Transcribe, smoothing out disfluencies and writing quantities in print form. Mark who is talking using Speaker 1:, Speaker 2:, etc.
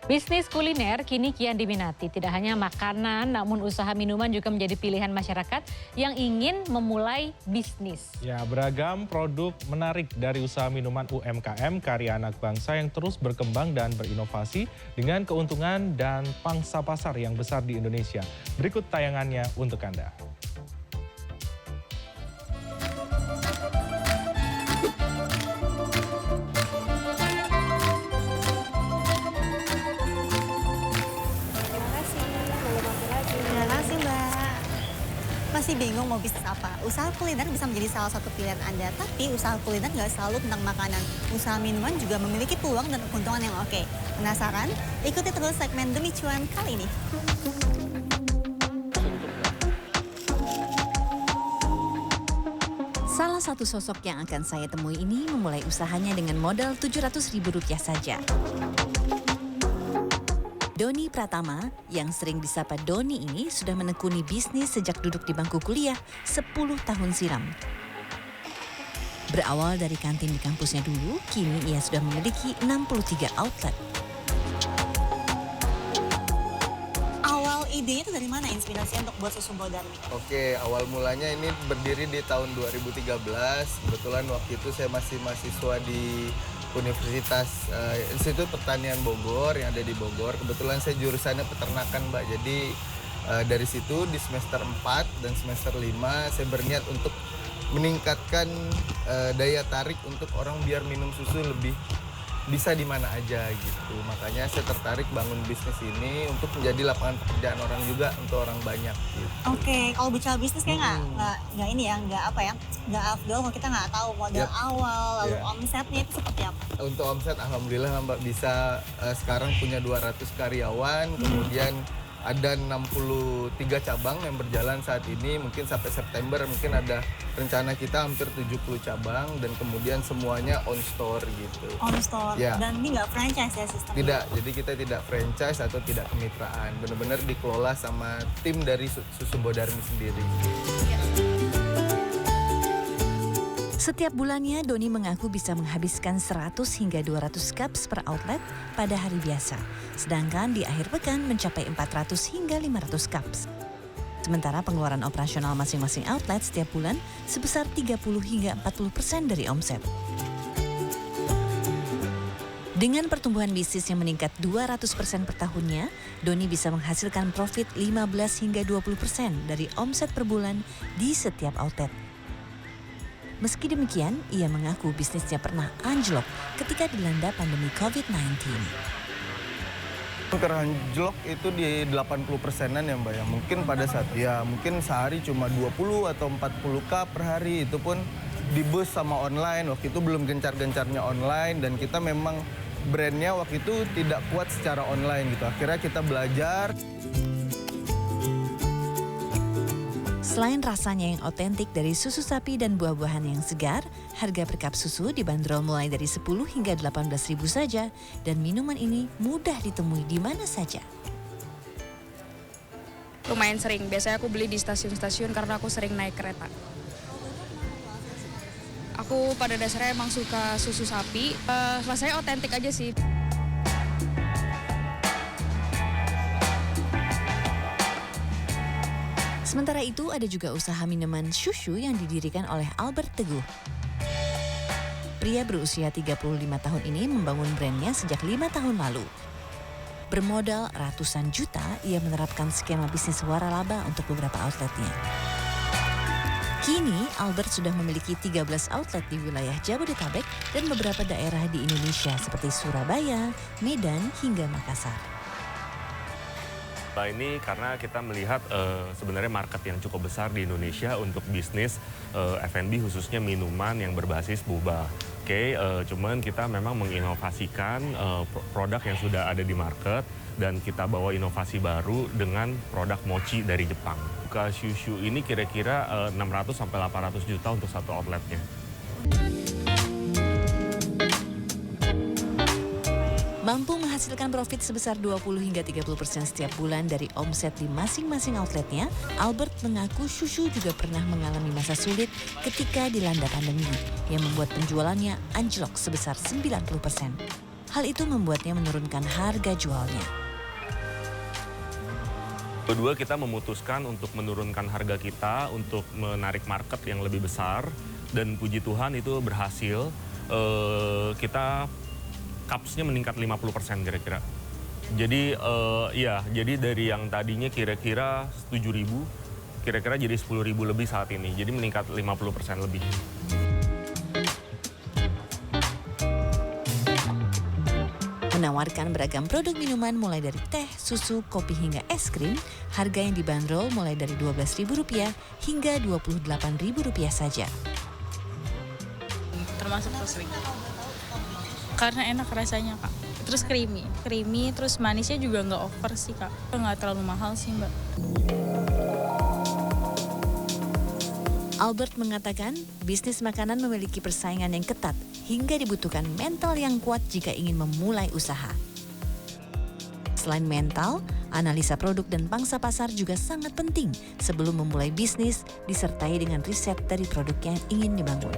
Speaker 1: Bisnis kuliner kini kian diminati. Tidak hanya makanan, namun usaha minuman juga menjadi pilihan masyarakat yang ingin memulai bisnis.
Speaker 2: Ya, beragam produk menarik dari usaha minuman UMKM karya anak bangsa yang terus berkembang dan berinovasi dengan keuntungan dan pangsa pasar yang besar di Indonesia. Berikut tayangannya untuk Anda.
Speaker 3: Masih bingung mau bisnis apa? Usaha kuliner bisa menjadi salah satu pilihan Anda, tapi usaha kuliner nggak selalu tentang makanan. Usaha minuman juga memiliki peluang dan keuntungan yang oke. Penasaran? Ikuti terus segmen Demi Cuan kali ini.
Speaker 4: Salah satu sosok yang akan saya temui ini memulai usahanya dengan modal Rp700.000 saja. Doni Pratama, yang sering disapa Doni ini sudah menekuni bisnis sejak duduk di bangku kuliah 10 tahun silam. Berawal dari kantin di kampusnya dulu, kini ia sudah memiliki 63 outlet.
Speaker 3: Awal idenya itu dari mana inspirasinya untuk buat susu Bodarmi?
Speaker 5: Oke, awal mulanya ini berdiri di tahun 2013. Kebetulan waktu itu saya masih mahasiswa di Universitas Institut Pertanian Bogor yang ada di Bogor. Kebetulan saya jurusannya peternakan, Mbak. Jadi dari situ di semester 4 dan semester 5 saya berniat untuk meningkatkan daya tarik untuk orang biar minum susu lebih bisa di mana aja gitu. Makanya saya tertarik bangun bisnis ini untuk menjadi lapangan pekerjaan orang juga untuk orang banyak gitu.
Speaker 3: Oke, kalau bicara bisnis kayak nggak ini ya, nggak afdol kalau kita nggak tahu modal awal, lalu omsetnya itu seperti apa?
Speaker 5: Untuk omset alhamdulillah Mbak bisa sekarang punya 200 karyawan, kemudian ada 63 cabang yang berjalan saat ini, mungkin sampai September mungkin ada rencana kita hampir 70 cabang dan kemudian semuanya on store gitu.
Speaker 3: On store,
Speaker 5: Ya.
Speaker 3: Dan ini nggak franchise ya sistemnya?
Speaker 5: Tidak, jadi kita tidak franchise atau tidak kemitraan, benar-benar dikelola sama tim dari Susu Bodarmi sendiri.
Speaker 4: Setiap bulannya, Doni mengaku bisa menghabiskan 100 hingga 200 cups per outlet pada hari biasa. Sedangkan di akhir pekan mencapai 400 hingga 500 cups. Sementara pengeluaran operasional masing-masing outlet setiap bulan sebesar 30 hingga 40% dari omset. Dengan pertumbuhan bisnis yang meningkat 200% per tahunnya, Doni bisa menghasilkan profit 15 hingga 20% dari omset per bulan di setiap outlet. Meski demikian, ia mengaku bisnisnya pernah anjlok ketika dilanda pandemi COVID-19.
Speaker 5: Anjlok itu di 80%-an ya Mbak ya. Mungkin pada saat mungkin sehari cuma 20 atau 40 cup per hari, itu pun di-boost sama online. Waktu itu belum gencar-gencarnya online dan kita memang brandnya waktu itu tidak kuat secara online gitu. Akhirnya kita belajar.
Speaker 4: Selain rasanya yang otentik dari susu sapi dan buah-buahan yang segar, harga per cup susu dibanderol mulai dari 10 hingga 18.000 saja dan minuman ini mudah ditemui di mana saja.
Speaker 6: Lumayan sering, biasanya aku beli di stasiun-stasiun karena aku sering naik kereta. Aku pada dasarnya emang suka susu sapi, rasanya otentik aja sih.
Speaker 4: Sementara itu ada juga usaha minuman Shushu yang didirikan oleh Albert Teguh. Pria berusia 35 tahun ini membangun brandnya sejak 5 tahun lalu. Bermodal ratusan juta, ia menerapkan skema bisnis waralaba untuk beberapa outletnya. Kini, Albert sudah memiliki 13 outlet di wilayah Jabodetabek dan beberapa daerah di Indonesia seperti Surabaya, Medan, hingga Makassar.
Speaker 7: Ini karena kita melihat sebenarnya market yang cukup besar di Indonesia untuk bisnis F&B khususnya minuman yang berbasis boba. Cuman kita memang menginovasikan produk yang sudah ada di market dan kita bawa inovasi baru dengan produk mochi dari Jepang. Buka Shushu ini kira-kira 600 sampai 800 juta untuk satu outletnya.
Speaker 4: Mampu menghasilkan profit sebesar 20 hingga 30% setiap bulan dari omset di masing-masing outletnya, Albert mengaku Shushu juga pernah mengalami masa sulit ketika dilanda pandemi yang membuat penjualannya anjlok sebesar 90%. Hal itu membuatnya menurunkan harga jualnya.
Speaker 7: Kedua, kita memutuskan untuk menurunkan harga kita untuk menarik market yang lebih besar. Dan puji Tuhan itu berhasil. Kita cupsnya meningkat 50% kira-kira. Jadi jadi dari yang tadinya kira-kira 7.000, kira-kira jadi 10.000 lebih saat ini. Jadi meningkat 50% lebih.
Speaker 4: Menawarkan beragam produk minuman mulai dari teh, susu, kopi hingga es krim, harga yang dibanderol mulai dari Rp12.000 hingga Rp28.000 saja.
Speaker 6: Termasuk sweet. Karena enak rasanya, Kak. Terus creamy, terus manisnya juga nggak over sih, Kak. Nggak terlalu mahal sih, Mbak.
Speaker 4: Albert mengatakan, bisnis makanan memiliki persaingan yang ketat hingga dibutuhkan mental yang kuat jika ingin memulai usaha. Selain mental, analisa produk dan pangsa pasar juga sangat penting sebelum memulai bisnis, disertai dengan riset dari produk yang ingin dibangun.